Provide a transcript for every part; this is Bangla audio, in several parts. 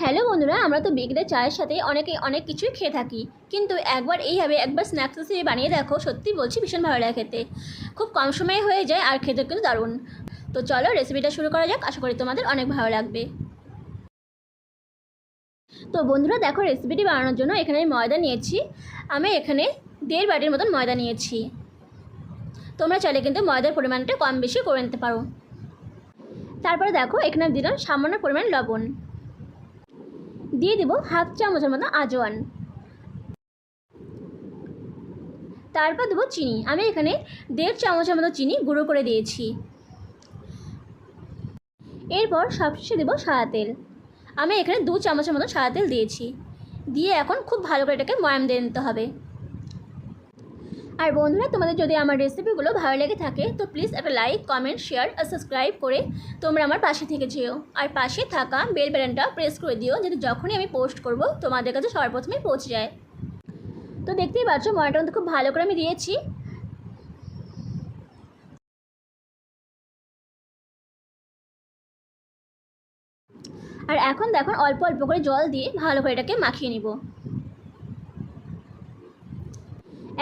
হ্যালো বন্ধুরা, আমরা তো বিকেলে চায়ের সাথে অনেক কিছুই খেয়ে থাকি, কিন্তু একবার স্ন্যাক্স রেসিপি বানিয়ে দেখো, সত্যি বলছি ভীষণ ভালো লাগে খেতে। খুব কম সময়ে হয়ে যায় আর খেতে কিন্তু দারুণ। তো চলো রেসিপিটা শুরু করা যাক, আশা করি তোমাদের অনেক ভালো লাগবে। তো বন্ধুরা দেখো, রেসিপিটি বানানোর জন্য এখানে আমি ময়দা নিয়েছি। আমি এখানে 1.5 বাটির মতন ময়দা নিয়েছি। তোমরা চাইলে কিন্তু ময়দার পরিমাণটা কম বেশি করে নিতে পারো। তারপরে দেখো, এখানে দিলাম সামান্য পরিমাণ লবণ, দিয়ে দেবো 1/2 চামচের মতো আজওয়ান। তারপর দেবো চিনি, আমি এখানে 1.5 চামচের মতো চিনি গুঁড়ো করে দিয়েছি। এরপর সবশেষে দেবো সাদা তেল, আমি এখানে 2 চামচের মতো সাদা তেল দিয়েছি। দিয়ে এখন খুব ভালো করে এটাকে ময়াম দিয়ে নিতে হবে। আর বন্ধুরা, তোমাদের যদি আমার রেসিপিগুলো ভালো লেগে থাকে তো প্লিজ একটা লাইক, কমেন্ট, শেয়ার আর সাবস্ক্রাইব করে তোমরা আমার পাশে থেকে যেও। আর পাশে থাকা বেল বাটনটা প্রেস করে দিও, যাতে যখনই আমি পোস্ট করব তোমাদের কাছে সবার প্রথমে পৌঁছে যায়। তো দেখতেই পাচ্ছ, ময়ামটা কিন্তু খুব ভালো করে আমি দিয়েছি। আর এখন দেখুন, অল্প অল্প করে জল দিয়ে ভালো করে এটাকে মাখিয়ে নিব।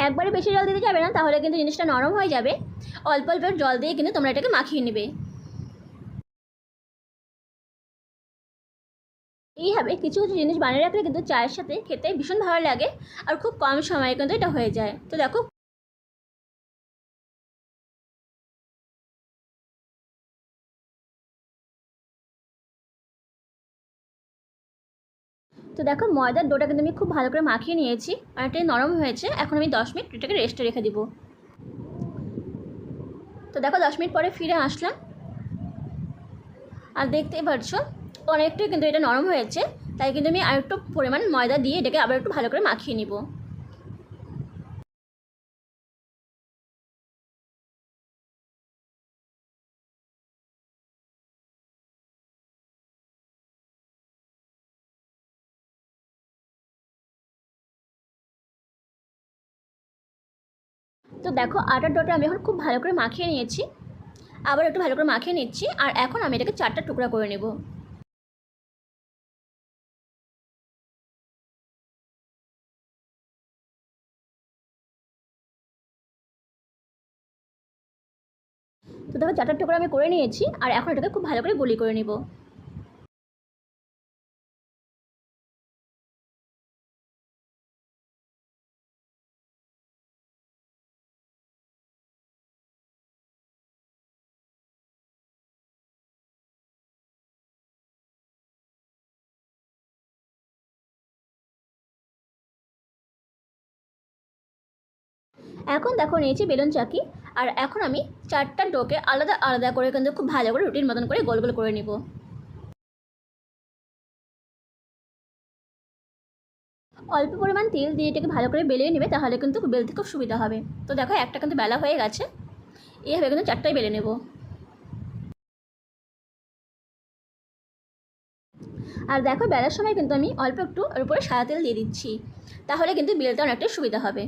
একবারে বেশি জল দিতে যাবে না, তাহলে কিন্তু জিনিসটা নরম হয়ে যাবে। অল্প অল্প জল দিয়ে কিন্তু তোমরা এটাকে মাখিয়ে নেবে। এইভাবে কিছু কিছু জিনিস বানিয়ে রাখলে কিন্তু চায়ের সাথে খেতে ভীষণ ভালো লাগে। আর খুব কম সময়ে কিন্তু এটা হয়ে যায়। তো দেখো, ময়দার ডোটা কিন্তু আমি খুব ভালো করে মাখিয়ে নিয়েছি। আর এটা নরম হয়েছে। এখন আমি 10 মিনিট এটাকে রেস্টে রেখে দিব। তো দেখো, 10 মিনিট পরে ফিরে আসলাম। আর দেখতেই পাচ্ছ, অনেকটাই কিন্তু এটা নরম হয়েছে। তাই কিন্তু আমি আরেকটু পরিমাণ ময়দা দিয়ে এটাকে আবার একটু ভালো করে মাখিয়ে নিব। তো দেখো, আটার ডোটা আমি এখন খুব ভালো করে মাখিয়ে নিয়েছি। আবার একটু ভালো করে মাখিয়ে নিচ্ছি। আর এখন আমি এটাকে 4টা টুকরা করে নেব। তো দেখো, 4টা টুকরা আমি করে নিয়েছি। আর এখন এটাকে খুব ভালো করে গুলি করে নেব। এখন দেখো, নিয়েছি বেলুন চাকি। আর এখন আমি 4টা ডোকে আলাদা আলাদা করে কিন্তু খুব ভালো করে রুটির মতন করে গোল গোল করে নেব। অল্প পরিমাণ তেল দিয়ে এটাকে ভালো করে বেলে নেবে, তাহলে কিন্তু বেলতে খুব সুবিধা হবে। তো দেখো, একটা কিন্তু বেলা হয়ে গেছে। এইভাবে কিন্তু 4টাই বেলে নেব। আর দেখো, বেলার সময় কিন্তু আমি অল্প একটু ওর উপরে সাদা তেল দিয়ে দিচ্ছি, তাহলে কিন্তু বেলতে অনেকটা সুবিধা হবে।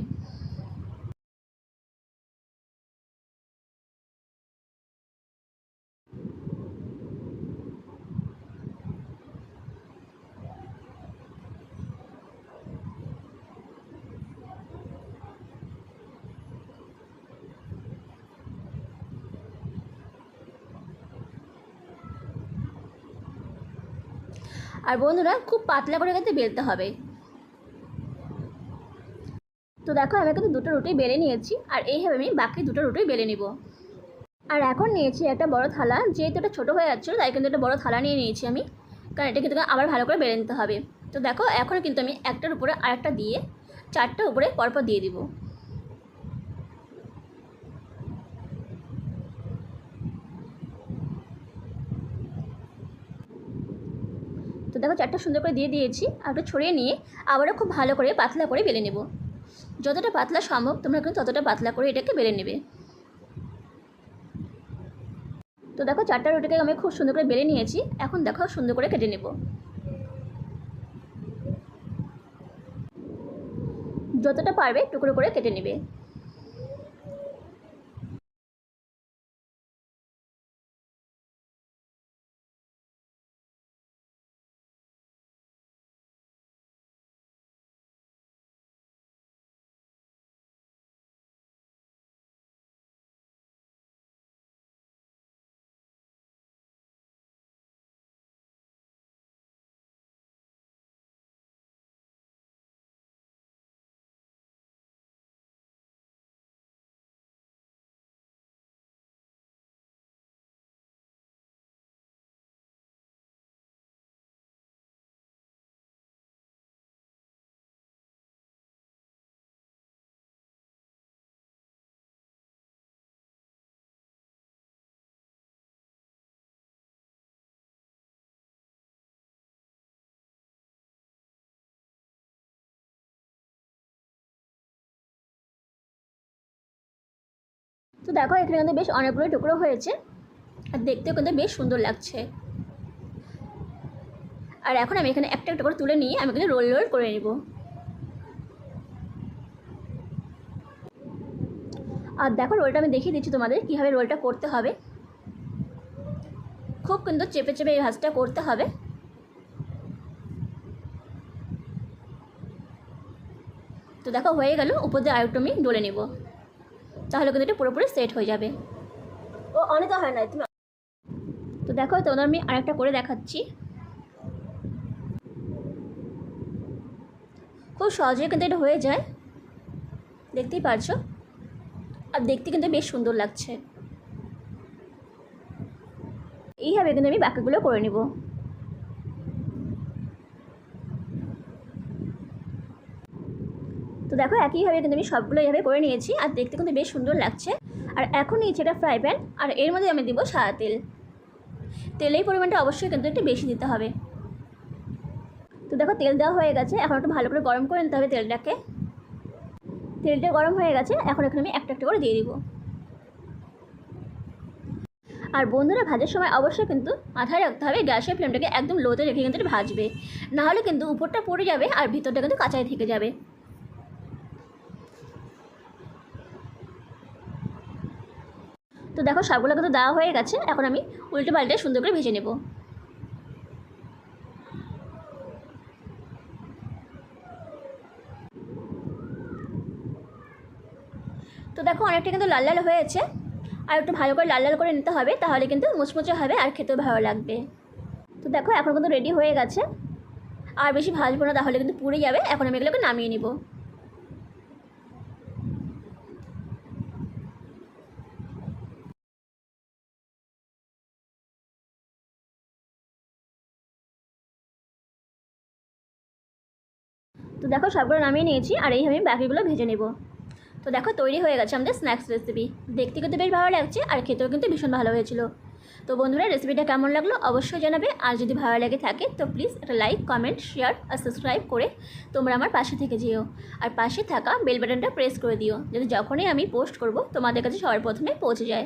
আর বন্ধুরা, খুব পাতলা করে কিন্তু বেলতে হবে। তো দেখো, আমি কিন্তু 2টো রুটি বেলে নিয়েছি। আর এইভাবে আমি বাকি 2টো রুটি বেলে নিব। আর এখন নিয়েছি একটা বড় থালা, যেহেতু এটা ছোটো হয়ে যাচ্ছিলো তাই কিন্তু একটা বড় থালা নিয়ে নিয়েছি আমি, কারণ এটা কিন্তু আবার ভালো করে বেলে নিতে হবে। তো দেখো, এখন কিন্তু আমি একটার উপরে আরেকটা দিয়ে 4টা উপরে পরপর দিয়ে দিব। তো দেখো, 4টা সুন্দর করে দিয়ে দিয়েছি। আর একটু ছড়িয়ে নিয়ে আবারও খুব ভালো করে পাতলা করে বেলে নেব। যতটা পাতলা সম্ভব তোমরা কিন্তু ততটা পাতলা করে এটাকে বেলে নেবে। তো দেখো, 4টা রুটিকে আমি খুব সুন্দর করে বেলে নিয়েছি। এখন দেখো, সুন্দর করে কেটে নেব। যতটা পারবে টুকরো করে কেটে নেবে। তো দেখো এখানে কিন্তু বেশ অনেকগুলো টুকরো হয়েছে আর দেখতেও কিন্তু বেশ সুন্দর লাগছে। আর এখন আমি এখানে একটা একটা করে তুলে নিয়ে আমি কিন্তু রোল রোল করে নেব। আর দেখো রোলটা আমি দেখিয়ে দিচ্ছি তোমাদের কীভাবে রোলটা করতে হবে। খুব কিন্তু চেপে চেপে এই ভাজটা করতে হবে। তো দেখো হয়ে গেল, উপর দিয়ে আরেকটু আমি ডলে নেব, তাহলে কিন্তু এটা পুরোপুরি সেট হয়ে যাবে। ও অনেকটা হয় না তুমি। তো দেখো তোমাদের আমি আরেকটা করে দেখাচ্ছি। খুব সহজেই কিন্তু এটা হয়ে যায়, দেখতেই পারছো। আর দেখতে কিন্তু বেশ সুন্দর লাগছে। এইভাবে কিন্তু আমি বাকিগুলো করে নেব। তো দেখো একইভাবে কিন্তু আমি সবগুলো এইভাবে করে নিয়েছি আর দেখতে কিন্তু বেশ সুন্দর লাগছে। আর এখন নিয়েছি এটা ফ্রাই প্যান, আর এর মধ্যে আমি দিব সাদা তেল। তেলের পরিমাণটা অবশ্যই কিন্তু একটু বেশি দিতে হবে। তো দেখো তেল দেওয়া হয়ে গেছে, এখন একটু ভালো করে গরম করে নিতে হবে তেলটাকে। তেলটা গরম হয়ে গেছে, এখন এখানে আমি একটা একটা করে দিয়ে দিব। আর বন্ধুরা ভাজার সময় অবশ্যই কিন্তু মাথায় রাখতে হবে গ্যাসের ফ্লেমটাকে একদম লোতে রেখে কিন্তু ভাজবে, নাহলে কিন্তু উপরটা পড়ে যাবে আর ভিতরটা কিন্তু কাঁচাই থেকে যাবে। তো দেখো সবগুলো কিন্তু দেওয়া হয়ে গেছে, এখন আমি উল্টে পাল্টে সুন্দর করে ভেজে নেব। তো দেখো অনেকটা কিন্তু লাল লাল হয়েছে, আর একটু ভালো করে লাল লাল করে নিতে হবে, তাহলে কিন্তু মুচমুচে হবে আর খেতেও ভালো লাগবে। তো দেখো এখন কিন্তু রেডি হয়ে গেছে, আর বেশি ভাজবো না তাহলে কিন্তু পুড়ে যাবে। এখন আমি এগুলোকে নামিয়ে নিব। তো দেখো সবগুলো নামিয়ে নিয়েছি, আর এইভাবে আমি বাকিগুলো ভেজে নেব। তো দেখো তৈরি হয়ে গেছে আমাদের স্ন্যাক্স রেসিপি। দেখতে কিন্তু বেশ ভালো লাগছে আর খেতেও কিন্তু ভীষণ ভালো হয়েছিল। তো বন্ধুরা রেসিপিটা কেমন লাগলো অবশ্যই জানাবে, আর যদি ভালো লাগে থাকে তো প্লিজ একটা লাইক, কমেন্ট, শেয়ার আর সাবস্ক্রাইব করে তোমরা আমার পাশে থেকে যেও। আর পাশে থাকা বেল বাটনটা প্রেস করে দিও, যাতে যখনই আমি পোস্ট করব তোমাদের কাছে সবার প্রথমে পৌঁছে যায়।